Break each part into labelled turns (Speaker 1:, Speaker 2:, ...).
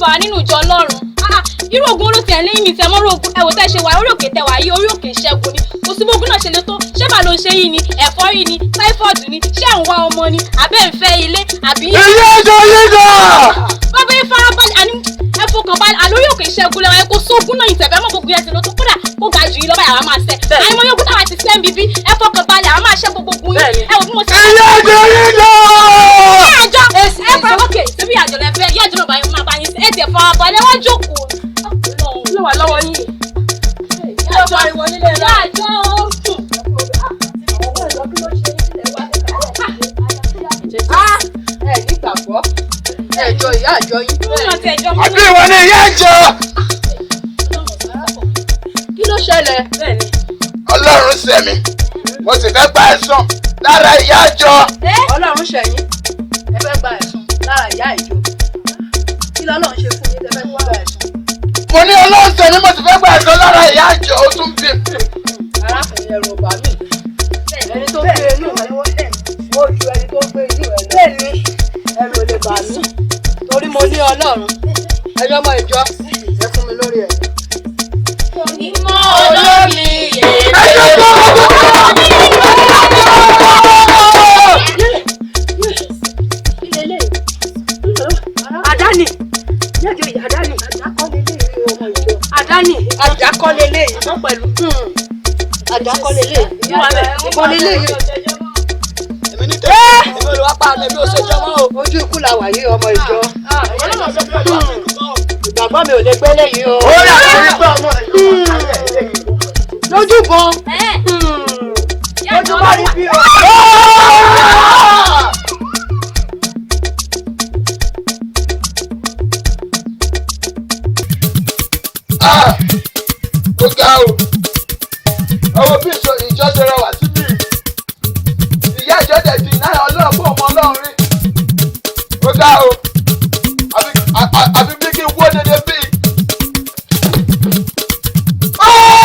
Speaker 1: wà nínú ìjọ Ọlọ́run. Irú ogun ló tẹ̀ lẹ́yìn mi tẹ̀ mọ́ ogun ẹ̀wò tẹ́ ṣe wà orí òkè tẹ̀ wà yí orí òkè ìṣẹ́gun ni. Kò sí bógun náà ṣe lè tó. Ṣé bàá ló ń ṣe yìí ni? Ẹ̀fọ́rí ni? Táífọ̀dù ni? Ṣé ẹ̀ ń wá ọmọ ni? Àbẹ́ ń fẹ́ ilé? Àbí?
Speaker 2: Ilé ẹjọ́ yíga!
Speaker 1: Bàbá yín farabalẹ̀ àní ẹ fọkàn balẹ̀ àlórí òkè ìṣẹ́gun lẹ́wọ̀n ẹ kò sógun náà ìtẹ̀fẹ́ mọ́ gbogbo ẹsẹ̀ lọ́tọ́ kódà kó ga jù yín lọ́ba yàrá máa ṣẹ́. Àyìnbó yóò kúta àti sẹ́ ń bíbí ẹ fọkàn balẹ̀ àwọn máa ṣẹ́ gbogbo yín. Ẹ wò bí mo ṣe.
Speaker 2: Ilé ẹjọ́ yíga!
Speaker 1: Àjọ ẹ fara ókè síbí àjọ lẹ́fẹ̀ẹ́ yí àjọ náà bá yín máa bá yín ẹ tẹ̀ fara balẹ̀ wọ́n jókòó.
Speaker 3: Ló wà lọ́wọ́ yín.
Speaker 1: Àjọ ìwọlé àjọ
Speaker 3: Ẹ nígbàgbọ́. Ẹjọ́ ìyá àjọ yín.
Speaker 2: Àbí ìwọ ni ìyá ìjọ?
Speaker 3: Kí ló ṣẹlẹ̀? Bẹ́ẹ̀ni.
Speaker 2: Ọlọ́run ṣẹ̀ mí, mo sì fẹ́ gba ẹ̀san lára ìyá ìjọ.
Speaker 3: Ọlọ́run ṣẹ̀yìn. Ẹ fẹ́ gba ẹ̀san lára ìyá ìjọ. Kí lọ́lọ́run ṣe fún yín tẹ́ fẹ́ gba ẹ̀san?
Speaker 2: Mo ní Ọlọ́run ṣẹ̀ mí, mo sì fẹ́ gba ẹ̀san lára ìyá ìjọ. Ó tún bí.
Speaker 3: Arákùnrin ẹ̀rù ọba mi. Ẹni tó gbé inú rẹ̀ ó ju ẹni tó gbé inú rẹ̀ lọ. Bẹ́ẹ̀ni, ẹ̀rù ò lè bà mí. Torí mo ní Ọlọ́run. Ẹjọ́ ọmọ ìjọ, ẹ fún mi lórí ẹ̀.
Speaker 1: Ìmọ̀ olómi yẹn.
Speaker 3: Àdáni, yẹ́jọ ìyá Àdáni. Àdáni, àdákọ́lélé yìí. Wọ́n pẹ̀lú. Àdákọ́lélé yìí. Ìkọ́lélé yìí.
Speaker 2: Èmi ní tẹ́lẹ̀, èmi ò lè wá pa àná bí ó ṣe jọmọ́ o.
Speaker 3: Ojú ikú la wà yìí ọmọ ìjọ. Ìgbàgbọ́ mi ò lè gbé léyìí o.
Speaker 2: Ó yà kí n gbọ́ ọmọ
Speaker 3: Lójúbọ.
Speaker 1: Lójúbọ
Speaker 3: rí bí o.
Speaker 2: Ó ga o. Ọwọ́ bí ìjọ ṣe rẹwà síbí. Ìyá ìjọ dẹ̀ di náírà Ọlọ́run fún ọmọ Ọlọ́run rí. Ó ga o. Àbí bí kí n wó dédé bí.
Speaker 1: Oh,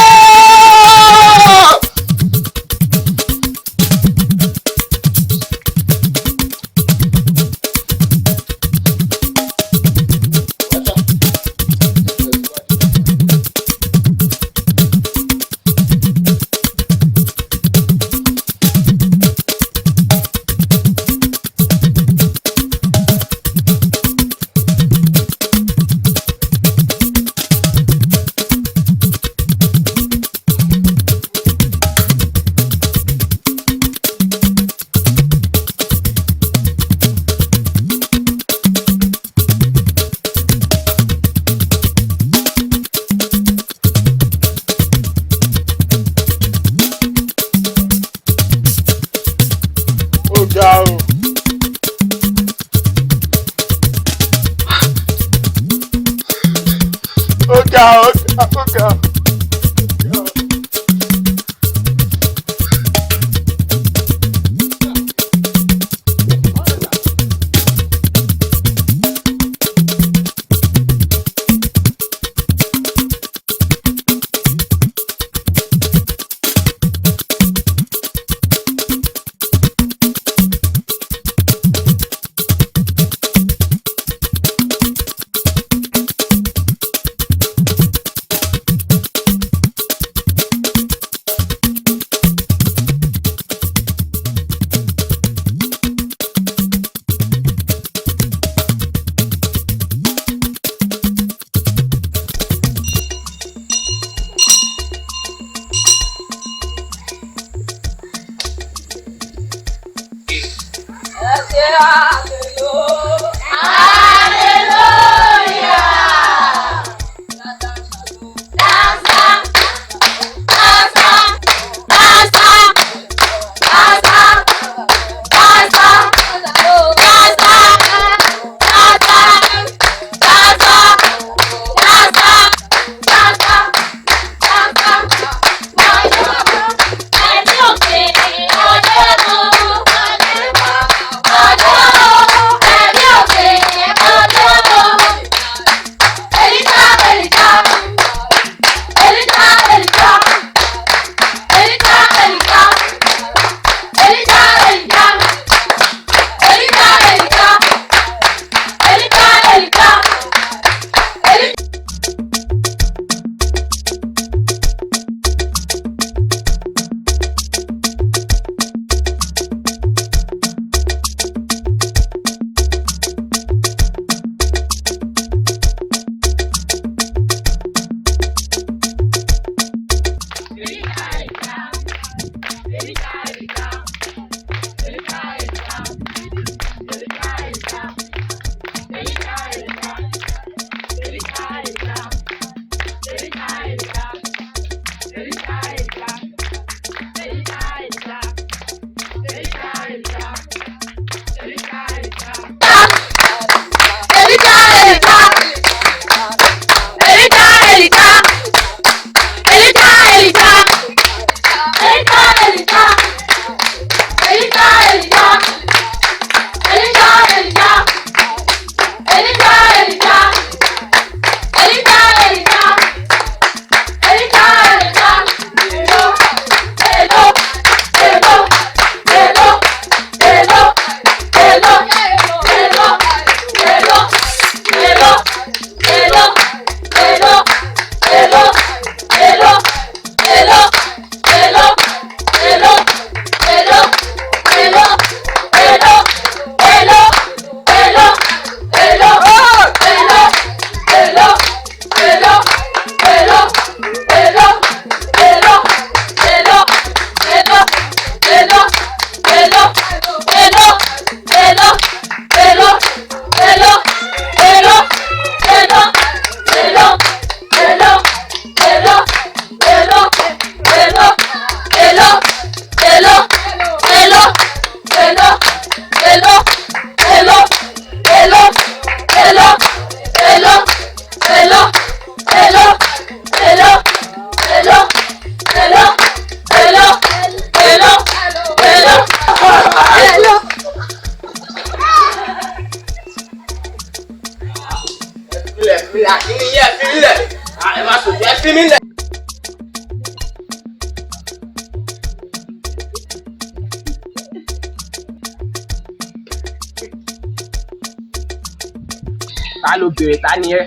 Speaker 4: Ta ló bèrè ta ni ẹ?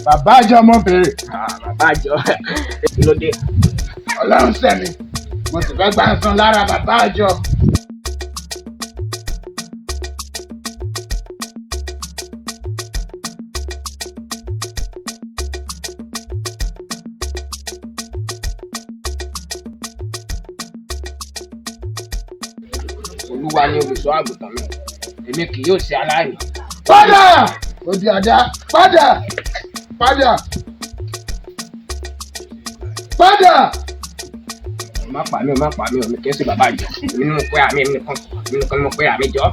Speaker 2: Bàbá àjọ ọmọ bèrè.
Speaker 4: Bàbá àjọ kí ló dé?
Speaker 2: Ọlọ́run sẹ́mi, mo sì fẹ́ gbà ń san lára bàbá àjọ.
Speaker 4: Olúwa ni olùṣọ́ àgùntàn mi, èmi kì yóò ṣe aláìní.
Speaker 2: Padà! Odi àdá, padà! Padà! Padà!
Speaker 4: Má pa mí o, mi kì í ṣe bàbá àjọ. Èmi ni mo pé àmì èmi nìkan ni mo pé àmì jọ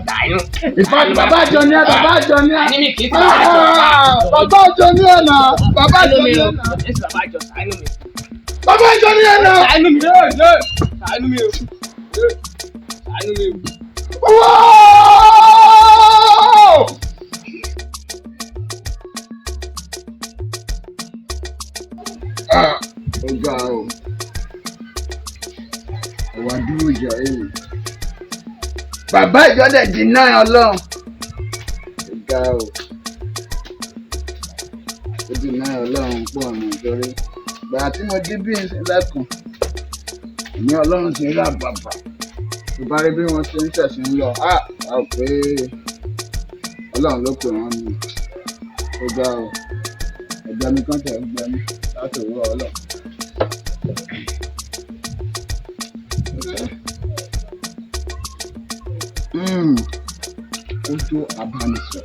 Speaker 4: dà inú.
Speaker 2: Ìfọ̀dù bàbá àjọ ni ẹ, bàbá àjọ ni ẹ.
Speaker 4: Àní mi kì í ṣe bàbá àjọ.
Speaker 2: Bàbá àjọ ni ẹ nà, bàbá àjọ ni ẹ nà.
Speaker 4: Èmi ṣe bàbá àjọ, ṣàánú mi.
Speaker 2: Bàbá àjọ ni ẹ nà.
Speaker 4: Ṣàánú mi yóò ṣàánú mi o. Ṣàánú mi o.
Speaker 2: Ọ̀gá o, ẹ̀wà dúró ìjà ẹ̀yìn. Bàbá ìjọ dẹ̀ di náà Ọlọ́run. Ọ̀gá o, ó di náà Ọlọ́run pọ̀ ọ̀nà ìjọrí. Gbà tí mo dé bí lẹ́kùn, ní Ọlọ́run ti rà bàbà. Tó bá rí bí wọ́n ṣe ń ṣẹ̀sìn lọ, a ò pé Ọlọ́run ló pè wọ́n ni. Ọ̀gá o, ẹ̀gbẹ́ mi kan tẹ̀ ń gbẹ mí láti òwúrọ̀ Ọlọ́run. Ojú abánisọ̀.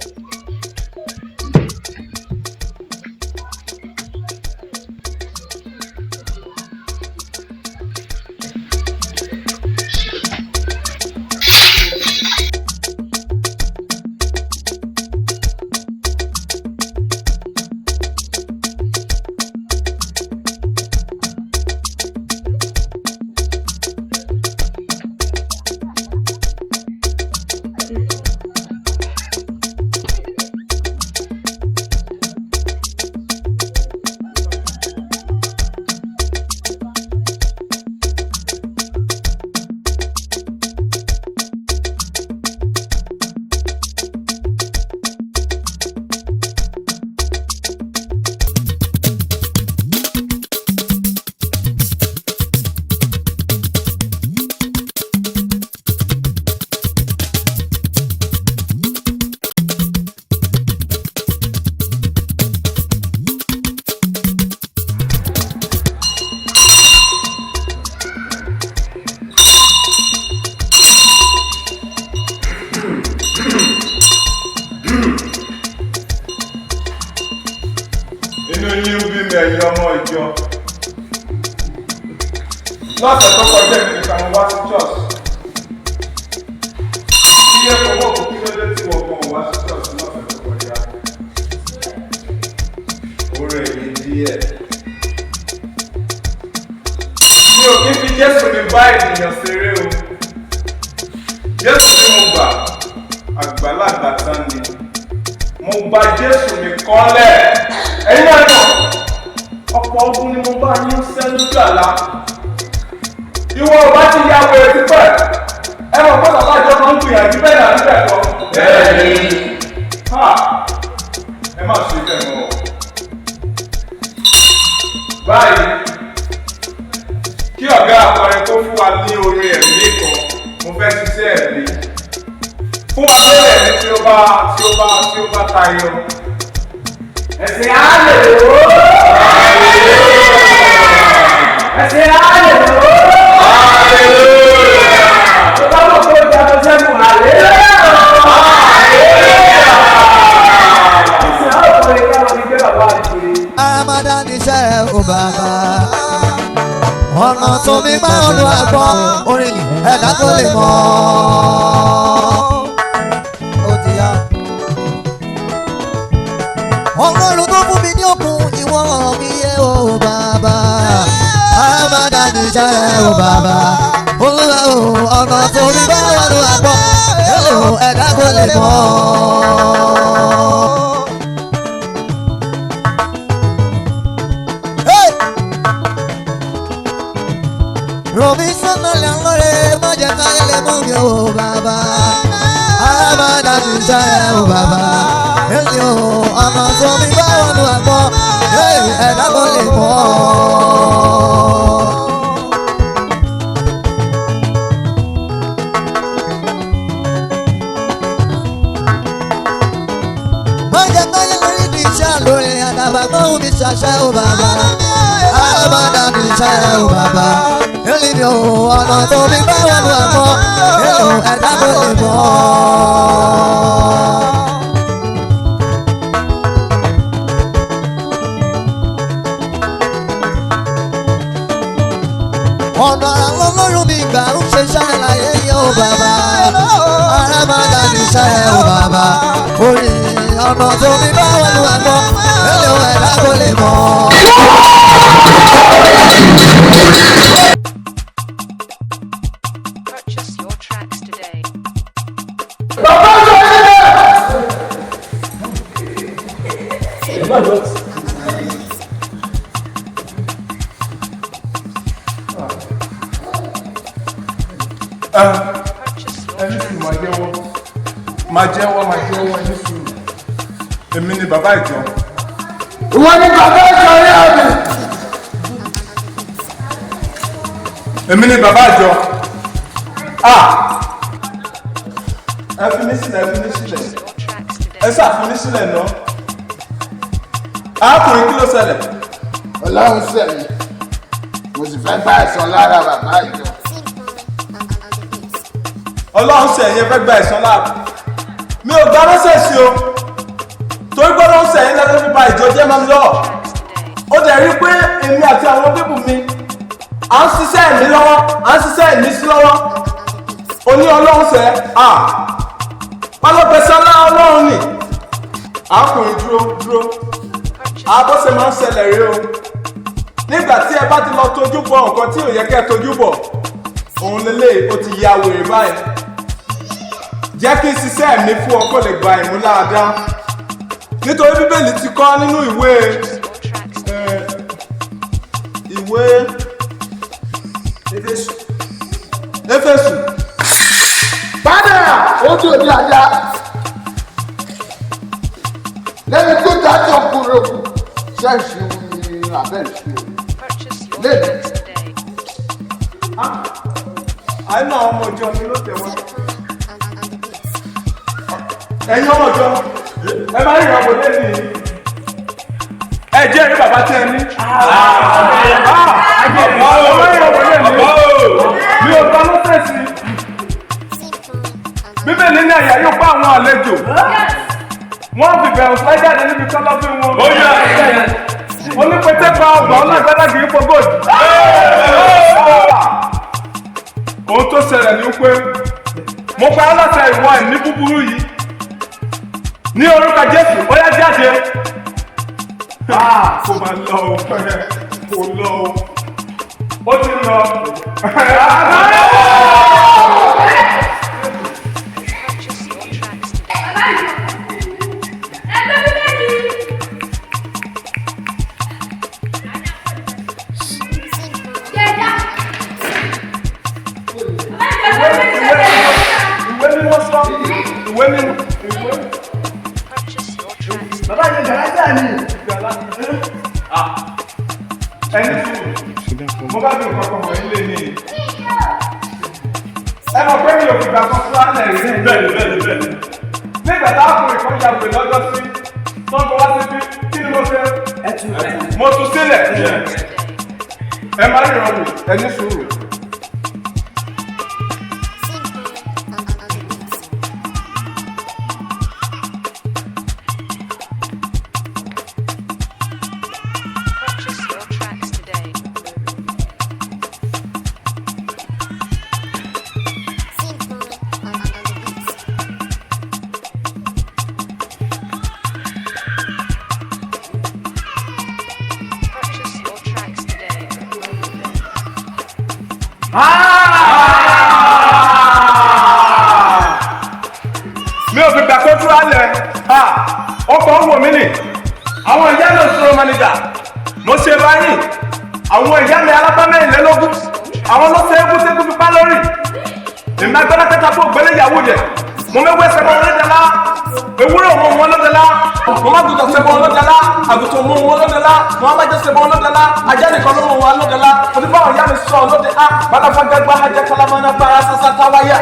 Speaker 2: lọ́sẹ̀ tó kọjá ìlú nìkan mo wá sí church. Iye kọ̀wọ́ kò kí ló dé tí wọ́n kàn wá sí church lọ́sẹ̀ tó kọjá. Orí èyí díẹ̀. Mi ò kí fi Jésù mi bá ènìyàn ṣeré o. Jésù ni mo gbà, àgbàlagbà tán ni. Mo gba Jésù mi kọ́lẹ̀. Ẹ̀yin náà mọ̀, ọ̀pọ̀ ogun ni mo bá yín sẹ́nu gbàlá. Ìwọ ò bá ti ya wèrè tipẹ́. Ẹ mọ̀ pé bàbá ìjọ kan ń gbìyànjú bẹ́ẹ̀ náà níbẹ̀ kọ́. Bẹ́ẹ̀ni. Ẹ má ṣe bẹ́ẹ̀ mọ́. Báyìí, kí ọ̀gá akọrin tó fún wa ní orin ẹ̀mí kan, mo fẹ́ ṣiṣẹ́ ẹ̀mí. Fún wa lórí ẹ̀mí tí ó bá tayọ. Ẹ̀sìn á lè wò ó. Ẹ̀sìn á lè wò ó. Tó bá mọ̀ pé ó ti àtọ̀ sẹ́nu àlè. Ẹ̀sìn á lè wò ó káwọn ní gbé bàbá àti.
Speaker 5: Ramadan iṣẹ́ ò bàbá. Ọ̀nà tó mi máa ń lo àgbọ̀n orin ẹ̀dá tó lè mọ̀. Ó ti yá. Ọlọ́run tó fún mi ní òkun ìwọ mi yé o bàbá. Ramadan iṣẹ́ ò bàbá. Olúwa o ọ̀nà tó mi máa ń lo àgbọ̀n ẹ̀dá tó lè mọ̀. Robinson le amore, maje kaya le mongyo baba. Amada tujaye o baba. Elio ama so mi ba wanu agbo. Eda bo le mo. Maje kaya le di sha lori adaba mo mi sha o baba. Amada tujaye o baba. Elio ọ̀nà tó mi bá wà lọ àmọ́ ẹ̀dá tó lè mọ̀. Ọ̀nà àwọn ọlọ́run mi gbà ń ṣe ṣàlàyé yóò bàbá. Ara máa dà ní iṣẹ́ ò bàbá. Orí ọ̀nà tó mi bá wà lọ àmọ́ ẹ̀dá tó lè mọ̀.
Speaker 2: Ẹni sùn máa jẹ́wọ́ ẹni sùn. Èmi ni bàbá ìjọ.
Speaker 6: Ìwọ ni bàbá ìjọ rí àmì.
Speaker 2: Èmi ni bàbá ìjọ. Ẹ fi mí sílẹ̀, ẹ fi mí sílẹ̀. Ẹ sá fi mí sílẹ̀ náà. Arákùnrin kí ló ṣẹlẹ̀?
Speaker 6: Ọlọ́run sẹ̀mí. Mo sì fẹ́ gba ẹ̀san lára bàbá ìjọ.
Speaker 2: Ọlọ́run sẹ̀yìn fẹ́ gba ẹ̀san lára. Mi ò gbá ránṣẹ́ sí o. Torí pé Ọlọ́run sẹ̀yìn lẹ́nu fi ba ìjọ jẹ́ máa ń lọ. Ó dẹ̀ rí pé èmi àti àwọn bíbù mi à ń ṣiṣẹ́ ẹ̀mí lọ́wọ́, à ń ṣiṣẹ́ ìmísí lọ́wọ́. Oní Ọlọ́run sẹ̀ pálọ́pẹ̀sẹ̀ ńlá Ọlọ́run nì. Arákùnrin dúró. Àbọ̀sẹ̀ máa ń ṣẹlẹ̀ rí o. Nígbà tí ẹ bá ti lọ tójú bọ nǹkan tí ò yẹ kẹ́ tójú bọ̀, òun lélẹ̀ ó ti ya wèrè báyìí. Jẹ́ kí n ṣiṣẹ́ mi fún ọ kó lè gba ìmúláradá. Nítorí Bíbélì ti kọ́ nínú ìwé Éfésù.
Speaker 6: Padà ó tó di ajá. Lẹ́yìn tó dájọ́ kúrò ṣẹ́ẹ̀ṣì ní abẹ́ẹ̀ṣì lẹ́nu.
Speaker 2: Àìní àwọn ọmọ ìjọ mi ló tẹ̀wọ́. Ẹ̀yin ọmọ ìjọ, ẹ máa ń rìn ọmọ lẹ́nu yìí. Ẹ jẹ́ rí bàbá tí ẹ ní. Mi ò bá lọ́sẹ̀ sí. Bíbélì ní àyà yóò bá àwọn àlejò. Wọ́n fi bẹ̀rù sájáde níbi kọ́lọ́fín wọn. Onípẹ̀tẹ́ pa ọgbà ọlọ́gbàdàgì ipò gold.
Speaker 7: ṣẹlẹ̀ ní pé mo pa aláṣẹ ìwọ ẹ̀mí búburú yìí ní orúkọ Jésù ó yá jáde. Kò máa lọ o kò lọ o ó ti lọ. Ìwé mímọ́ sọ ìwé mímọ́. Bàbá yẹn gàlájà ni. Ẹni sùn mo bá dùn kankan wọ̀ ilé ni. Ẹ mọ̀ pé mi ò fi gbà kan fún àlẹ́ rí. Bẹ́ẹ̀ni. Nígbà tá a kún ìkọ́jà pè lọ́jọ́ sí, tó ń bọ̀ wá síbí, kí ni mo fẹ́? Mo tún sílẹ̀. Ẹ má rí ìrọ̀lù, ẹni sùúrù. Mi ò fi gbà kó tú alẹ̀ ọkọ̀ ń wò mí nì àwọn ìyá mi sọ̀rọ̀ manager mo ṣe báyìí àwọn ìyá mi alábámẹ́rìnlélógún àwọn ló ṣe égún tégún fipá lórí èmi agbára kẹta tó gbélé ìyàwó jẹ mo mẹ́wọ́ ẹsẹ̀ wọn lọ́dẹ̀lá ewúrẹ́ òun wọn lọ́dẹ̀lá mo má gbọdọ̀ ṣe wọn lọ́dẹ̀lá àgùntàn mú wọn lọ́dẹ̀lá mo má jẹ́ ṣe wọn lọ́dẹ̀lá ajá nìkan ló mú wọn lọ́dẹ̀lá mo ti bá àwọn ìyá mi sọ lọ́dẹ̀ á bàtàfàgàgbà ajẹ́ kálámánà bára sásá táwáyà.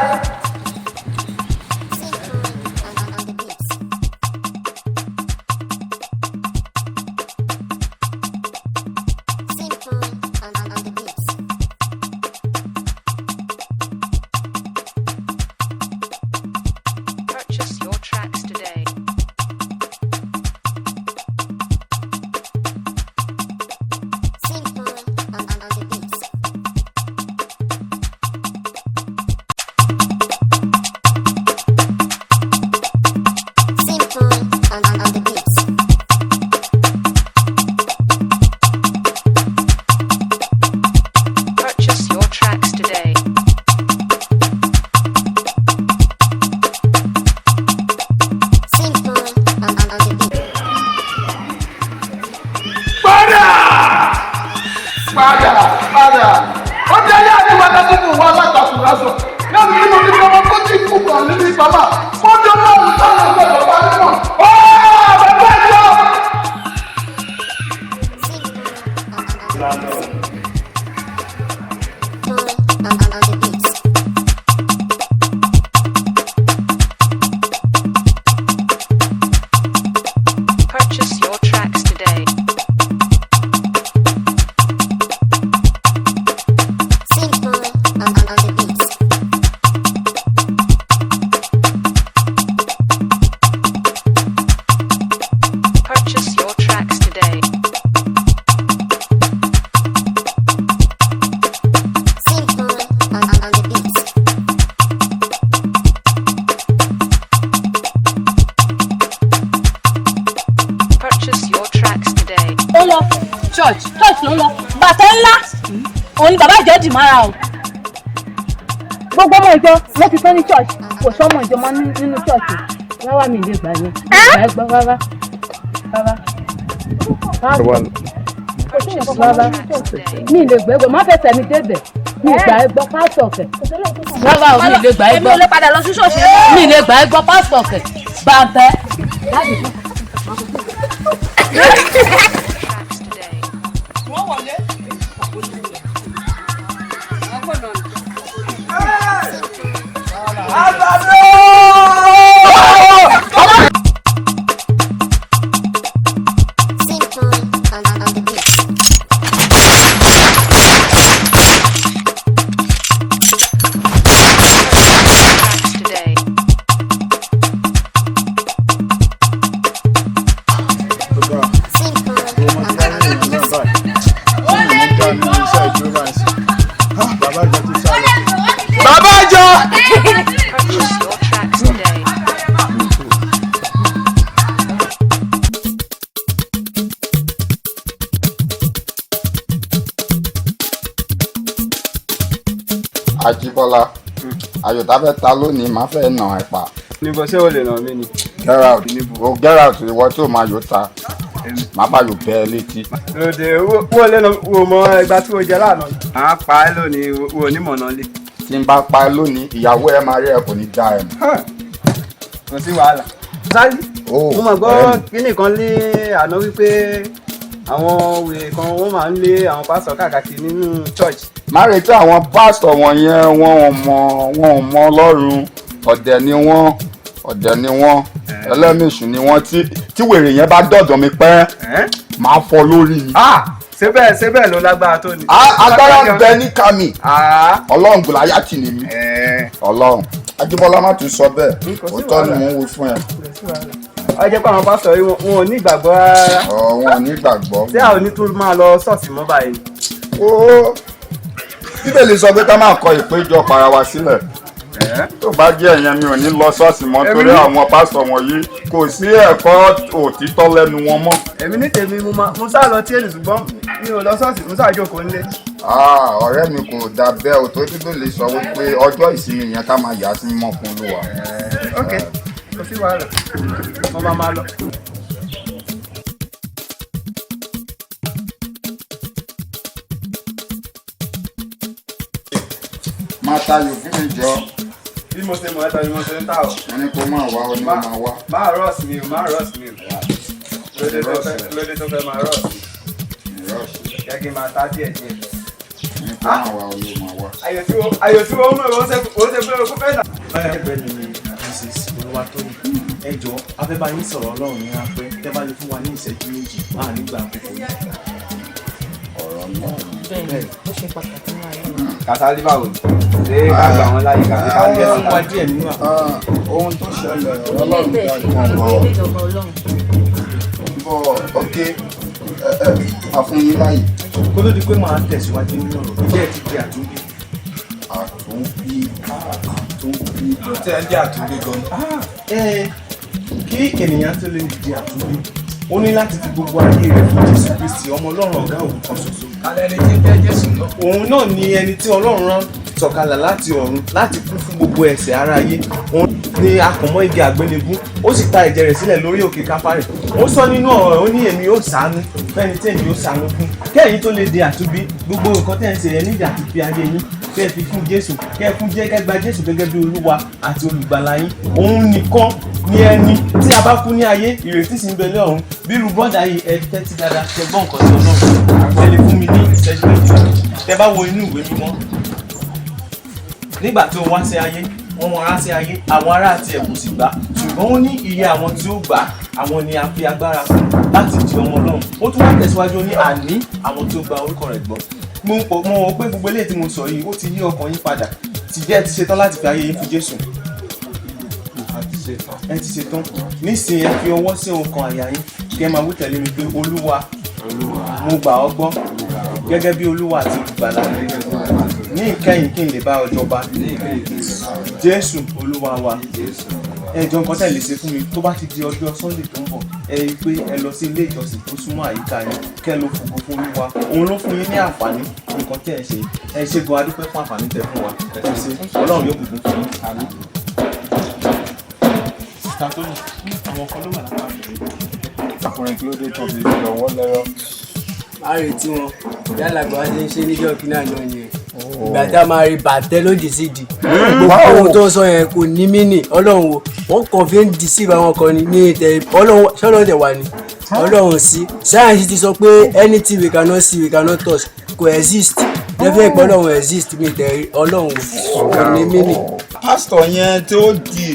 Speaker 1: church ló ń lọ bàtà ńlá òun ni bàbá ìjọ dì mára o. gbogbo ọmọ ìjọ ló ti tán ní church kò sọmọ ìjọ mọ́ nínú church rárá mi lè gbà yẹn ìgbà ẹgbẹ́ rárá mi lè gbẹ́gbẹ́ má fẹsẹ̀ mi débẹ̀ mi ìgbà ẹgbọ́ pásítọ̀ kẹ̀ rárá o mi lè gbà ẹgbọ́ èmi ò lè padà lọ sí ṣọ́ọ̀ṣì mi lè gbà ẹgbọ́ pásítọ̀ kẹ̀ bàtẹ́ láti fún.
Speaker 2: Bàbá àjọ
Speaker 6: Ajíbọ́lá ayọ̀tá fẹ́ ta lónìí máa fẹ́ nà ẹ̀ pa.
Speaker 7: níbo ṣé o lè nà mí ni.
Speaker 6: Get out o get out ìwọ tí o máa yóò ta máa bá yóò bẹ́ ẹ létí.
Speaker 7: lóde wo lẹ́nu wo mọ ẹgbà tí o jẹ lánàá. à ń pa ẹ lónìí wo onímọ̀ náà lé.
Speaker 6: tí n bá pa ẹ lónìí ìyàwó ẹ máa rí ẹ kò ní já ẹ mọ́.
Speaker 7: kò sí wàhálà. sáyé mo mọ̀ gbọ́ kíní kan ní àná wípé àwọn wèrè kan wọ́n máa ń lé àwọn pásítọ̀ káàkiri nínú church.
Speaker 6: má retí àwọn pásítọ̀ wọ̀nyẹn wọn ò mọ Ọlọ́run ọ̀dẹ̀ ni wọ́n ẹlẹ́mìíṣù ni wọ́n tí wèrè yẹn bá dọ̀dọ̀ mi pẹ́ máa fọ́ lórí ni.
Speaker 7: ṣé bẹ́ẹ̀ ló lágbára tó ni.
Speaker 6: agbára ń bẹ ní kàmí Ọlọ́run Gòláyátì ni mí Ọlọ́run. Ajíbọ́lá má tún sọ bẹ́ẹ̀ òótọ́ ni mò ń wí fún ẹ.
Speaker 7: ó jẹ́ pé àwọn pásítọ̀ yìí wọn ò ní ìgbàgbọ́ rárá.
Speaker 6: wọn ò ní ìgbàgbọ́.
Speaker 7: ṣé àwọn onítúrú máa lọ ṣọ́ọ̀ṣì mọ́ báyìí.
Speaker 6: Bíbélì sọ pé ká máa kọ ìpéjọ para wa sílẹ̀. tó bá jẹ́ ìyẹn mi ò ní lọ ṣọ́ọ̀ṣì mọ́ torí àwọn pásítọ̀ wọ̀nyí kò sí ẹ̀kọ́ òtítọ́ lẹ́nu wọn mọ́.
Speaker 7: èmi ní tèmi mo sá lọ tí èlì ṣùgbọ́n mi ò lọ ṣọ́ọ̀ṣì mo sá jókòó nílé.
Speaker 6: ọ̀rẹ́ mi kò dà bẹ́ẹ̀ o tó Bíbélì sọ wípé ọjọ́ ìsinmi yẹn ká máa yà á sí mímọ́ fún Olúwa.
Speaker 7: ok kò sí wàhálà mo máa lọ.
Speaker 6: máa tayò fún mi jọ.
Speaker 7: bí mo ṣe mọ̀ ẹ́ tán ni mo ṣe ń tà ọ́.
Speaker 6: wọ́n ní kó máa wá ọ ní kó máa wá.
Speaker 7: máa rọ́ọ̀sì mi o lóde tó fẹ́ máa rọ́ọ̀sì. jẹ́ kí n máa tá díẹ̀ díẹ̀.
Speaker 6: ní kó máa wá ọ ló máa wá.
Speaker 7: ayò tí wọ́n mú ìwọ́n ṣe pé o kó fẹ́ nà.
Speaker 8: ẹgbẹ́ mi ni Mrs. Olúwatóyìn ẹ jọ̀ọ́ a fẹ́ bá yín sọ̀rọ̀ Ọlọ́run ní ráńpẹ́ tẹ́ bá lè fún wa ní ìṣẹ́jú méjì máa nígbà àkókò yìí.
Speaker 6: ọ̀rọ̀ náà
Speaker 9: bẹ́ẹ̀ ó ṣe pàtàkì náà yẹn.
Speaker 7: kàtàlí báwo ṣé ká gbà wọn láyé kàtàlí ká jẹ́
Speaker 8: fún wa díẹ̀ nínú
Speaker 6: ohun tó ṣẹlẹ̀
Speaker 9: Ọlọ́run ilé ìjọba Ọlọ́run.
Speaker 6: ok àfúnyín láyè.
Speaker 8: kó ló di pé màá tẹ̀síwájú nínú ọ̀rọ̀ ilé ẹ̀ ti di àtúnbí.
Speaker 6: àtúnbí
Speaker 8: tí ẹ ń jẹ́ àtúnbí gan-an. Kí ènìyàn tó lè di àtúnbí ó ní láti fi gbogbo ayé rẹ̀ fún Jésù Kristi ọmọ Ọlọ́run ọ̀gá òun kan ṣoṣo.
Speaker 7: alẹ́ ni tí ń jẹ́ Jésù lọ.
Speaker 8: Òun náà ni ẹni tí Ọlọ́run rán sọ̀kalẹ̀ láti ọ̀run láti kú fún gbogbo ẹ̀ṣẹ̀ aráyé. Òun ni akànmọ́ igi àgbélébú ó sì ta ẹ̀jẹ̀ rẹ̀ sílẹ̀ lórí òkè Káfárì. Ó sọ nínú ọ̀rọ̀ ó ní èmi yóò ṣàánú fẹ́ni tí èmi yóò ṣàánú fún. Kẹ́yìn tó lè di àtúnbí gbogbo nǹkan tẹ́ ń ṣe yẹn níjà ti fi ayé yín kẹ́ ẹ fi fún Jésù kẹ́ ẹ gba Jésù gẹ́gẹ́ bí Olúwa àti olùgbàlà yín. Òun nìkan ni ẹni tí a bá kú ní ayé ìrètí sì ń bẹ lọ́run. Bí irú bọ́dà yìí ẹ tẹ́tí dáadáa ṣe gbọ́ nǹkan tí Ọlọ́run ẹ lè fún mi ní ìṣẹ́jú méjì. Tẹ́ bá wo inú ìwé mímọ́ nígbà tí ó wá sí ayé wọ́n wá sí ayé àwọn ará àti ẹ̀kú sì gbà ṣùgbọ́n ó ní iye àwọn tí ó gbà àwọn ni a fi agbára fún láti di ọmọ Ọlọ́run. Ó tún wá tẹ̀síwájú ní àní àwọn tí ó gba orúkọ rẹ̀ gbọ́. Mo mọ̀ pé gbogbo eléyìí tí mo sọ yìí ó ti yí ọkàn yín padà ti jẹ́ ẹ ti ṣetán láti fi ayé yín fún Jésù. Ẹ ti ṣetán nísìnyí ẹ fi ọwọ́ sí ọkàn àyà yín kí ẹ máa wí tẹ̀lé mi pé Olúwa mo gbà ọ́ gbọ́ gẹ́gẹ́ bí Olúwa àti olùgbàlà ní ìkẹyìn kí n lè bá ọ jọba Jésù Olúwa wa. Ẹjọ́ nǹkan tẹ́ lè ṣe fún mi tó bá ti di ọjọ́ Sunday tó ń bọ̀ ẹ rí i pé ẹ lọ sí ilé ìjọsìn tó súnmọ́ àyíká yín kẹ́ ẹ lọ fògo fún Olúwa. Òun ló fún yín ní àǹfààní nǹkan tẹ́ ẹ ṣe gan adúpẹ́ fún àǹfààní tẹ́ fún wa ẹ ṣe Ọlọ́run yóò bùkún fún yín. Àmín. Tantoni àwọn kan ló wà lápá
Speaker 6: ọkùnrin kí ló dé tó fi lọ́wọ́ lẹ́rọ̀.
Speaker 3: a retí wọn yálà bí wọn ṣe ń ṣe níjọ́ kí náà náà yẹn ìgbà tá a máa rí bàtẹ́ lódì sí di gbogbo ohun tó ń sọ yẹn kò ní mínì Ọlọ́run wo wọn kàn fi ń dì sí àwọn kan ní ìtẹ Ọlọ́run ṣọlọ́run tẹ̀ wá ní Ọlọ́run sí science ti sọ pé anything we cannot see we cannot touch kò exist definitely Ọlọ́run exist mi tẹ̀ Ọlọ́run kò ní mínì.
Speaker 6: pásítọ̀ yẹn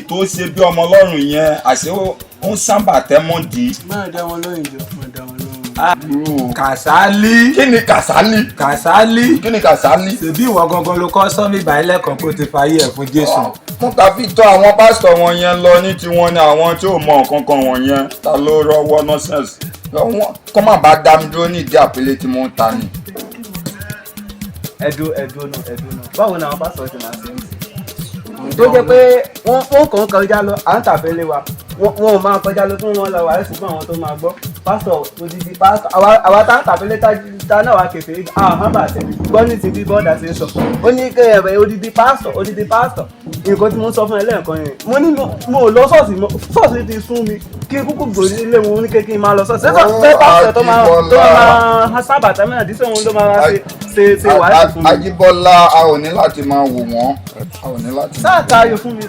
Speaker 6: tó ṣe bí ọmọ Ọlọ́run yẹn àṣé ó ń sábà tẹ́ mọ́ di.
Speaker 3: máa dá wọn lóyún jọ máa dá wọn lóyún.
Speaker 7: Kàsálí.
Speaker 6: kí ni Kàsálí?
Speaker 7: Kàsálí.
Speaker 6: kí ni Kàsálí?
Speaker 7: ṣèbí ìwọ gangan ló kọ́ sọ́mí ìbàyẹn lẹ́kàn kó ti fàyè ẹ̀ fún Jésù.
Speaker 6: wọ́n ta fi tọ́ àwọn pásítọ̀ wọn yẹn lọ ní tiwọn ní àwọn tí ò mọ nǹkan kan wọ̀nyẹn ta ló rọ́wọ́ nọ́sẹ̀nsì kọ́ má bàa dá mi dúró ní ìdí àpèlé tí mo ń ta ni.
Speaker 7: ẹ̀dùn náà báwo ni àwọn pásítọ̀ ti máa ṣe ń sìn. tó jẹ́ pé wọ́n kàn kọjá lọ à ń tàfẹ́lé wa wọn ò máa kọjá lọ fún wọn lọ wà ẹ̀ ṣùgbọ́n àwọn tó máa gbọ́ pásítọ̀ odidi pásítọ̀ àwa tá ń tàfẹ́lé
Speaker 8: ta náà wá kẹfẹ́ àwọn bá ṣe gbọ́ ní ti bí bọ́ọ̀dà ṣe ń sọ ó ní kẹ́ ẹ̀rẹ̀ odidi pásítọ̀ nǹkan tí mo ń sọ fún ẹ lẹ́ẹ̀kan yẹn mo ní mo lọ ṣọ́ọ̀ṣì ti sún mi kí kúkú gbòòrò ilé wọn ní kékeré máa lọ ṣọ́ọ̀ṣì ṣé pásítọ̀ tó máa sábà tàmínà dísẹ́ wọn ló máa ṣe wàhálà fún mi.
Speaker 6: Ajíbọ́lá a ò ní láti máa wò wọ́n a ò ní láti.
Speaker 8: sáà táyọ̀ fún mi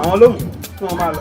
Speaker 8: àwọn olóhùn tí wọ́n máa lọ.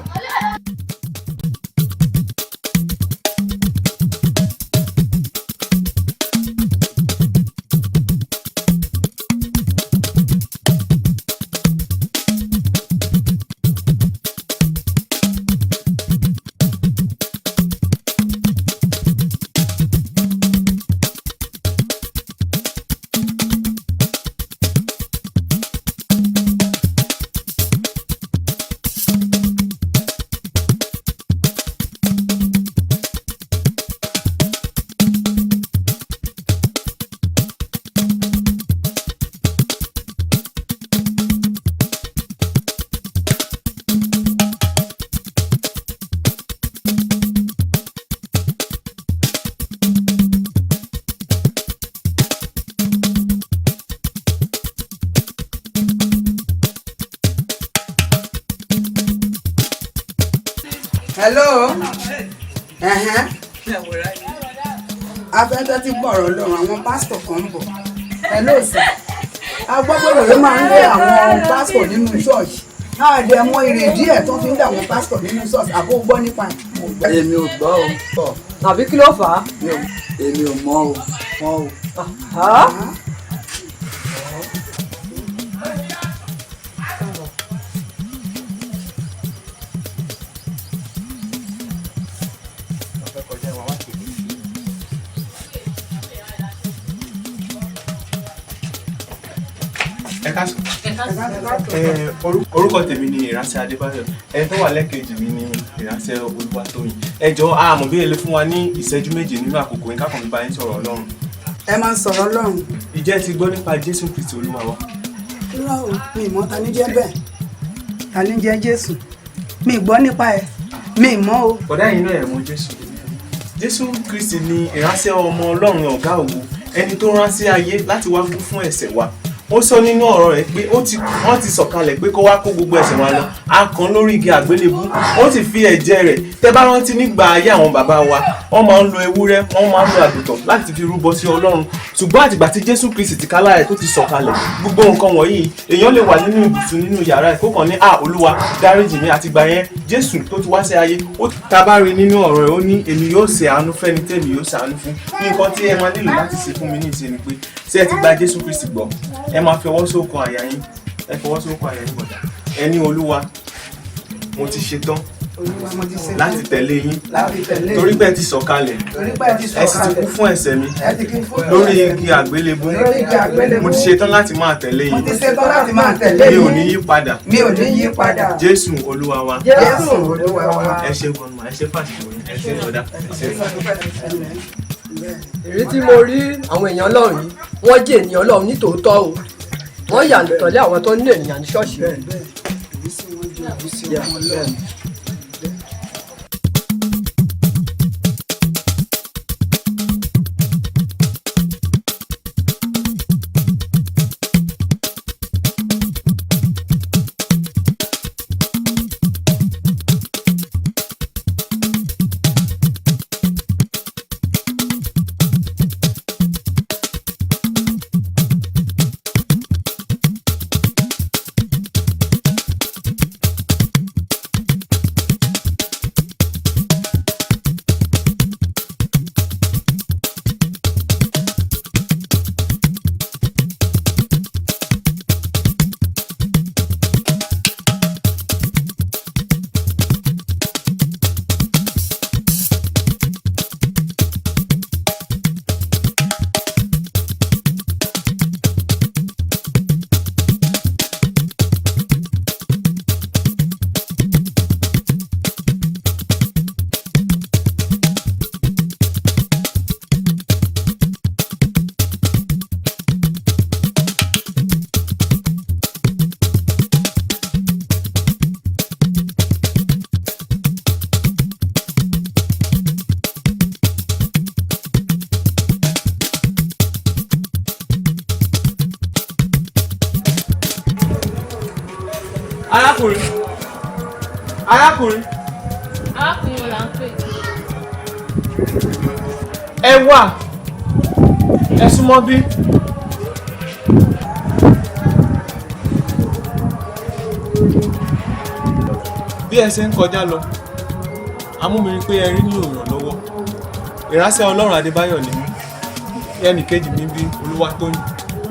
Speaker 10: Hello. Afẹ́fẹ́ ti gbọ́rọ̀ lọ́rùn àwọn pásítọ̀ kan ń bọ̀. Hello sir. Agbọ́gbọ́rọ̀ ló máa ń lé àwọn pásítọ̀ nínú ṣọ́ọ̀ṣì. Náà dẹ̀ mọ èrè díẹ̀ tó fi ń lé àwọn pásítọ̀ nínú ṣọ́ọ̀ṣì. Àbó gbọ́ nípa ẹ̀. Èmi ò gbọ́ o.
Speaker 3: Tàbí kí ló fà á?
Speaker 10: Èmi ò mọ̀ o. Mọ̀ o.
Speaker 8: Orúkọ tèmi ni ìránṣẹ́ Adebawo, ẹni tó wà lẹ́kẹ̀jì mi ni ìránṣẹ́ Olúwatóyìn. Ẹ jọ̀ọ́ àmọ́ bí èlé fún wa ní ìṣẹ́jú méje nínú àkókò yín kákan bá yín sọ̀rọ̀ Ọlọ́run.
Speaker 10: Ẹ máa ń sọ̀rọ̀ Ọlọ́run.
Speaker 8: Ìjẹ́ ti gbọ́ nípa Jésù Kristi Olúwa wa?
Speaker 10: Irọ́ o, mi ì mọ̀ ta ní jẹ́ bẹ́ẹ̀. Ta ní jẹ́ Jésù? Mi ì gbọ́ nípa ẹ̀. Mi ì mọ̀ o.
Speaker 8: Bọ̀dá yìí náà ẹ̀ mọ̀ Jésù. Jésù Kristi ni ìránṣẹ́ ọmọ Ọlọ́run ọ̀gá ògo, ẹni tó rán sí ayé láti wá kú fún ẹ̀ṣẹ̀ wa. Ó sọ nínú ọ̀rọ̀ rẹ̀ pé wọ́n ti sọ̀kalẹ̀ pé kó wá kó gbogbo ẹ̀ṣẹ̀ wa lọ. A kàn lórí igi àgbélébú, ó sì fi ẹ̀jẹ̀ rẹ̀. Tẹ́ bá rántí nígbà ayé àwọn bàbá wa, wọ́n máa ń lo ewúrẹ́, wọ́n máa ń lo àgùntàn láti fi rúbọ sí Ọlọ́run. Ṣùgbọ́n àtìgbà tí Jésù Kristi ti kálá rẹ̀ tó ti sọ̀kalẹ̀, gbogbo nǹkan wọ̀nyí èèyàn lè wà nínú ibùsùn nínú yàrá ẹ̀ kó kàn ní Olúwa dáríjì mi. Àtìgbà yẹn Jésù tó ti wá sí ayé, ó ta bá rí nínú ọ̀rọ̀ rẹ̀ ó ní èmi yóò ṣe àánú fẹ́ni tẹ́mi yóò ṣàánú fún. Nǹkan tí ẹ máa nílò láti ṣe fún mi ní ìṣe ni pé ṣé ẹ ti gba Jésù Kristi gbọ́, ẹ máa fi ọwọ́ sókàn àyà yín, ẹ fọwọ́ sókàn àyà yín bọ̀dá. Ẹ ní Olúwa mo ti ṣetán láti tẹ̀lé yín torí pé ẹ ti sọ̀kalẹ̀, ẹ sì ti kú fún ẹ̀ṣẹ̀ mi lórí igi àgbélébú. Mo ti ṣetán láti máa tẹ̀lé yín, mi ò ní yí padà. Jésù Olúwa wa. Ẹ ṣé gbọ̀nmọ̀, ẹ ṣé fàṣìwò, ẹ ṣé bọ̀dá, ẹ ṣé fàṣìwò.
Speaker 3: Èyí tí mo rí àwọn èèyàn Ọlọ́run yìí, wọ́n jẹ́ ènìyàn Ọlọ́run nítòótọ́ o. Wọ́n yà tọ̀lé àwọn tó ní ènìyàn ní ṣọ́ọ̀ṣì.
Speaker 8: Arákùnrin.
Speaker 1: Arákùnrin wọn là ń pè.
Speaker 8: Ẹ wá. Ẹ súnmọ́ bí. Bí ẹ ṣe ń kọjá lọ, amúmirí pé ẹ rí nílò ìrànlọ́wọ́. Ìránṣẹ́ Ọlọ́run Adebawo ni mí. Ẹnì kejì mi bí Olúwatóyìn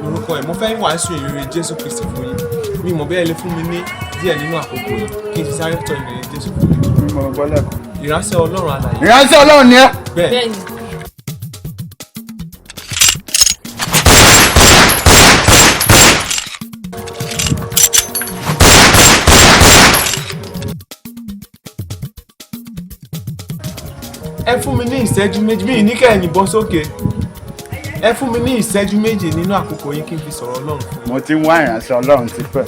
Speaker 8: lórúkọ ẹ̀. Mo fẹ́ wàásù ìrere Jésù Kristi fún yín. Mi mọ̀ bí ẹ lè fún mi ní díẹ̀ nínú àkókò yìí kí n ti sáré tọ́ ìrere Jésù fún yín.
Speaker 6: Mo gbọ́ lẹ́kọ̀ọ́.
Speaker 8: Ìránṣẹ́ Ọlọ́run alààyè.
Speaker 6: Ìránṣẹ́ Ọlọ́run ni ẹ́.
Speaker 8: Bẹ́ẹ̀. Ẹ fún mi ní ìṣẹ́jú méjì mi ní kẹ́ ẹ yìnbọn sókè. Ẹ fún mi ní ìṣẹ́jú méjì nínú àkókò yín kí n fi sọ̀rọ̀ Ọlọ́run fún yín.
Speaker 6: Mo ti ń wá ìránṣẹ́ Ọlọ́run ti pẹ́.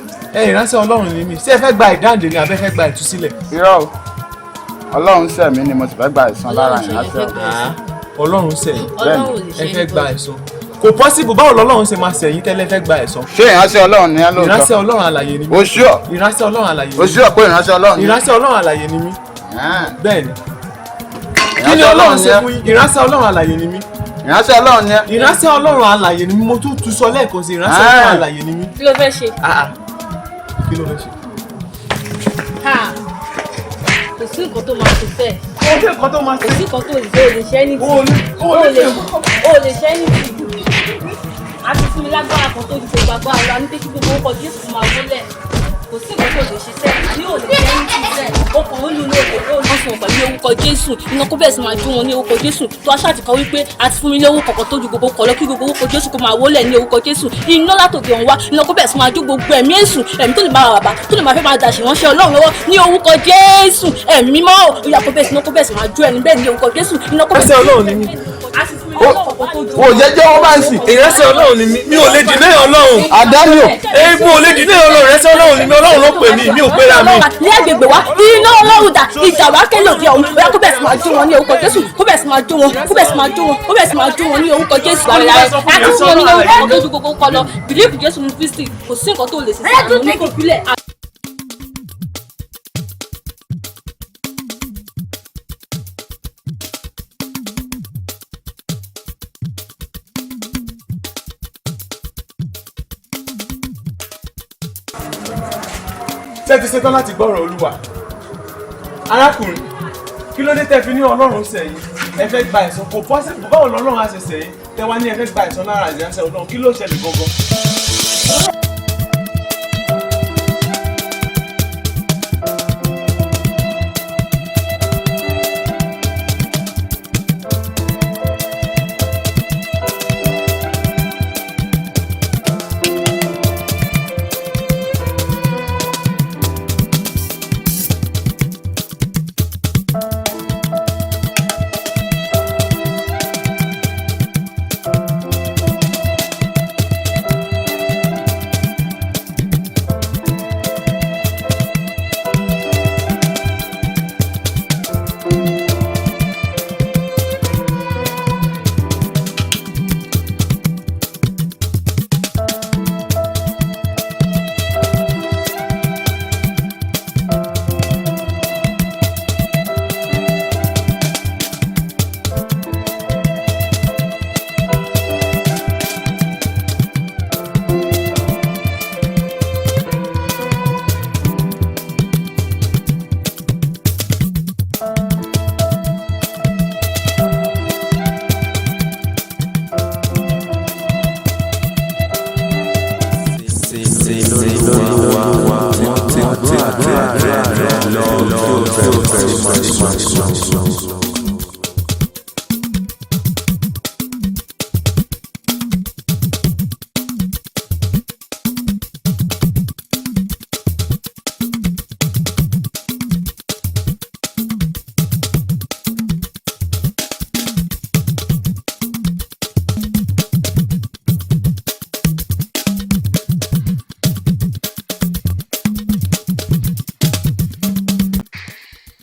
Speaker 8: Ìránṣẹ́ Ọlọ́run ni mí. Ṣé ẹ fẹ́ gba ìdáǹdè ni àbẹ́ fẹ́ gba ìtúsílẹ̀?
Speaker 6: Irọ́ o. Ọlọ́run ṣẹ̀ mí ni mo sì fẹ́ gba ìsan lára ìránṣẹ́ Ọlọ́run.
Speaker 8: Ọlọ́run ṣẹ̀ yín. Ẹ fẹ́ gba ẹ̀san. Kò pọ́sibù báwo lọ́lọ́run ṣe máa ṣẹ̀ yín tẹ́lẹ̀ fẹ́ gba ẹ̀san.
Speaker 6: Ṣé ìránṣẹ́ Ọlọ́run ni ẹ lóòótọ́?
Speaker 8: Ìránṣẹ́ Ọlọ́run alààyè ni mí.
Speaker 6: O ṣúọ̀.
Speaker 8: Ìránṣẹ́ Ọlọ́run alààyè ni mí.
Speaker 6: O ṣúọ̀ pé ìránṣẹ́ Ọlọ́run ni.
Speaker 8: Ìránṣẹ́ Ọlọ́run alààyè ni mí. Bẹ́ẹ̀ ni. Kí ni Ọlọ́run ṣe fún yín? Ìránṣẹ́ Ọlọ́run alààyè ni mí.
Speaker 6: Ìránṣẹ́ Ọlọ́run ni ẹ.
Speaker 8: Ìránṣẹ́ Ọlọ́run alààyè ni mí. Mo tún sọ lẹ́ẹ̀kan sí ìránṣẹ́ Ọlọ́run alààyè ni mí.
Speaker 1: Kí ló fẹ́ ṣe?
Speaker 8: Kí ló fẹ́ ṣe?
Speaker 1: Kò sí nǹkan tó máa ṣe fẹ́.
Speaker 8: Kò sí nǹkan tó máa ṣe.
Speaker 1: Kò sí nǹkan tó lè ṣe ní ti. O lè ṣe ní ti. A ti fún mi lágbára kan tó ju gbogbo agbára lọ. A ní pé kí gbogbo ọkọ̀ Jésù máa wọlé. Kò sí nǹkan tó lè ṣe sẹ́. Àní ò lè ṣe ní ti sẹ́. Okùn ó lu lóde ó lọ sùn pẹ̀lú orúkọ Jésù. Iná kó bẹ̀rẹ̀ sí máa jó wọn ní orúkọ Jésù. Tó aṣáà ti kọ wípé a ti fún mi ní owó kọ̀ọ̀kan tó ju gbogbo kọ̀ lọ kí gbogbo orúkọ Jésù kó máa wọlé ní orúkọ Jésù. Iná látòkè ọ̀hún wá. Iná kó bẹ̀rẹ̀ sí máa jó gbogbo ẹ̀mí èṣù. Ẹ̀mí tó lè máa bàbá tó lè máa fẹ́ máa dàṣì ránṣẹ́ Ọlọ́run lọ́wọ́ ní orúkọ Jésù. Ẹ̀mí mímọ́ ó yá kó bẹ̀rẹ̀ sí iná kó bẹ̀rẹ̀ sí máa jó ẹni bẹ́ẹ̀ ní orúkọ Jésù. Iná kó bẹ̀rẹ̀ sí
Speaker 8: Ọlọ́run ni mí.
Speaker 6: O jẹ́jẹ́ wọ́n bá ń sìn.
Speaker 8: Ìránṣẹ́ Ọlọ́run ni mí. Mi ò lè dìde Ọlọ́run.
Speaker 6: Àdáni o.
Speaker 8: Mo ò lè dìde Ọlọ́run. Ìránṣẹ́ Ọlọ́run ni mí. Ọlọ́run ló pè mí. Mi ò pera mi.
Speaker 1: Ní agbègbè wa iná Ọlọ́run dà ìjà wa kẹ́lẹ́ òde ọ̀hún bóyá kó bẹ̀rẹ̀ sí máa jó wọn ní orúkọ Jésù kó bẹ̀rẹ̀ sí máa jó wọn kó bẹ̀rẹ̀ sí máa jó wọn kó bẹ̀rẹ̀ sí máa jó wọn ní orúkọ Jésù àrẹ̀lá rẹ̀ láti fún wọn ní orúkọ tó ju gbogbo kọ lọ bìlíìfù Jésù ní Kristi kò sí nǹkan tó lè ṣe sí àwọn oníkòpílẹ̀.
Speaker 8: Ṣé ti ṣetán láti gbọ́rọ̀ Olúwa? Arákùnrin, kí ló dé tẹ́ fi ní Ọlọ́run ṣẹ̀ yín? Ẹ fẹ́ gba ẹ̀san. Kò pọ́sibù báwo lọ́lọ́run á ṣe ṣẹ̀ yín? Tẹ́ wá ní ẹ fẹ́ gba ẹ̀san lára ìránṣẹ́ Ọlọ́run. Kí ló ṣẹlẹ̀ gangan?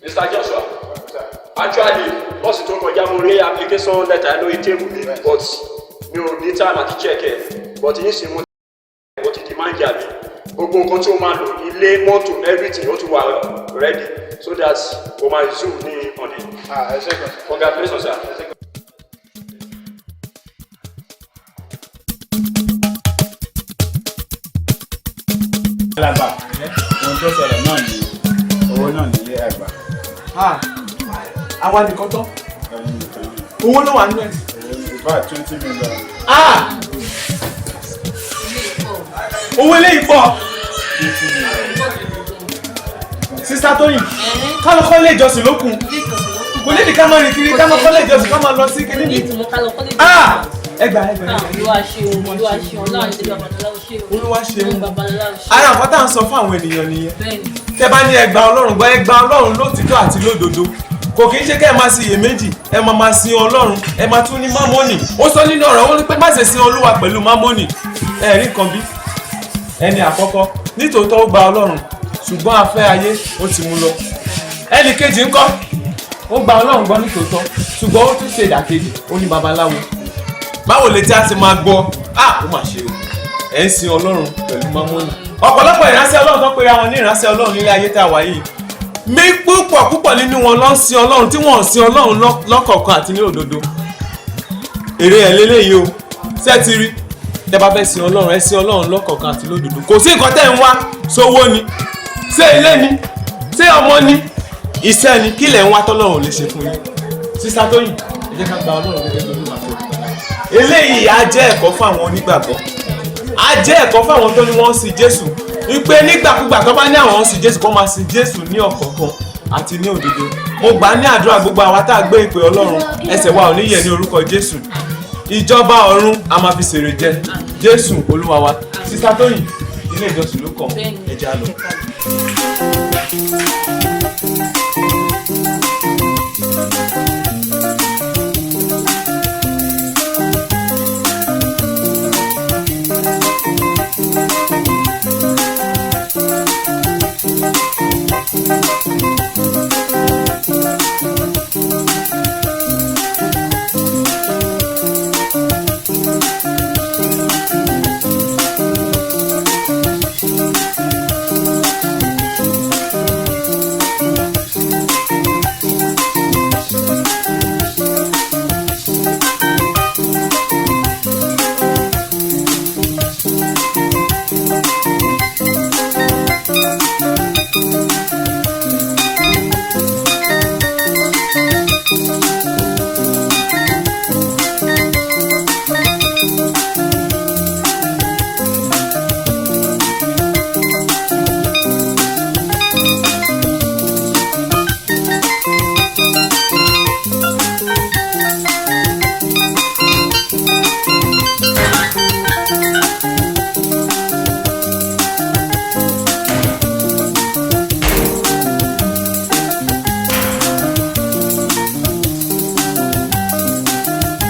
Speaker 7: Mr. Joshua, actually, once you talk about your application letter, I know it table, but mi ò ní time àti check it. But you see, what you demand, gbogbo nǹkan tí o máa lò ní ilé mọ́tò everything ó ti wà ready so that o máa zoom ní on the. ẹ ṣe gan. Congratulations sir.
Speaker 2: alàgbà ohun tó ṣẹlẹ̀ náà ni owó náà nílé ẹgbà.
Speaker 8: àwa nìkan tán owó ló wà nínú ẹ̀.
Speaker 2: about 20 million.
Speaker 8: owó eléyìí pọ̀. sísá Tóyìn ká lọ kọ́lé ìjọsìn lókun kò ní ká máa rìn kiri ká máa kọ́lé ìjọsìn ká máa lọ sí kíní mi. ẹgbà olúwa ṣeun ara nǹkan tá à ń sọ fún àwọn ènìyàn nìyẹn tẹ́ bá ní ẹgbà Ọlọ́run gbọ́ ẹgbà Ọlọ́run lótìtọ́ àti lódodo kò kí ń ṣe kẹ́ ẹ máa sin iyèméjì ẹ máa sin Ọlọ́run ẹ máa tún ní mámọ́nì ó sọ nínú ọ̀rọ̀ ó ní pé má ṣe sin Olúwa pẹ̀lú mámọ́nì ẹ̀rí nǹkan bí ẹni àkọ́kọ́ nítòótọ́ ó gba Ọlọ́run ṣùgbọ́n afẹ́ ayé ó ti mú lọ ẹnì kejì ńkọ́ ó gba Ọlọ́run gbọ́ nítòótọ́ ṣùgbọ́n ó tún ṣe ìdàkejì ó ní babaláwo báwo lè tí a ti máa gbọ́ ó mà ṣe o ẹ̀ ń sin Ọlọ́run pẹ̀lú mámọ́nì ọ̀pọ̀lọpọ̀ ìránṣẹ́ Ọlọ́run tó pera wọn ní ìránṣẹ́ Ọlọ́run nílé ayé tá a wà yìí mi púpọ̀ nínú wọn ló ń sin Ọlọ́run tí wọ́n ń sin Ọlọ́run lọ́kọ̀ọ̀kan àti ní òdodo èrè ẹ̀ lélẹ́yìí o ṣé ti rí tẹ́ bá fẹ́ sin Ọlọ́run ẹ sin Ọlọ́run lọ́kọ̀ọ̀kan àti lódodo kò sí nǹkan tẹ́ ń wá sówó ni ṣé ilé ni ṣé ọmọ ni iṣẹ́ ni kí lẹ̀ ń wá tọ́lọ́run lè ṣe fún yín sísá Tóyìn ẹ jẹ́ ká gba Ọlọ́run gẹ́gẹ́ bí Olúwa fẹ́ eléyìí á jẹ́ ẹ̀kọ́ fún àwọn onígbàgbọ́ á jẹ́ ẹ̀kọ́ fún àwọn tó ní wọ́n ń sin Jésù wípé nígbàkúgbà tó bá ní àwọn ń sin Jésù kó máa sin Jésù ní ọ̀kọ̀ọ̀kan àti ní òdodo mo gbà ní àdúrà gbogbo àwa tá a gbé ìpè Ọlọ́run ẹsẹ̀ wa ò ní yẹ̀ ní orúkọ Jésù ìjọba ọ̀run a máa fi ṣèrè jẹ Jésù Olúwa wa sísá Tóyìn ilé ìjọsìn ló kàn ẹja lọ.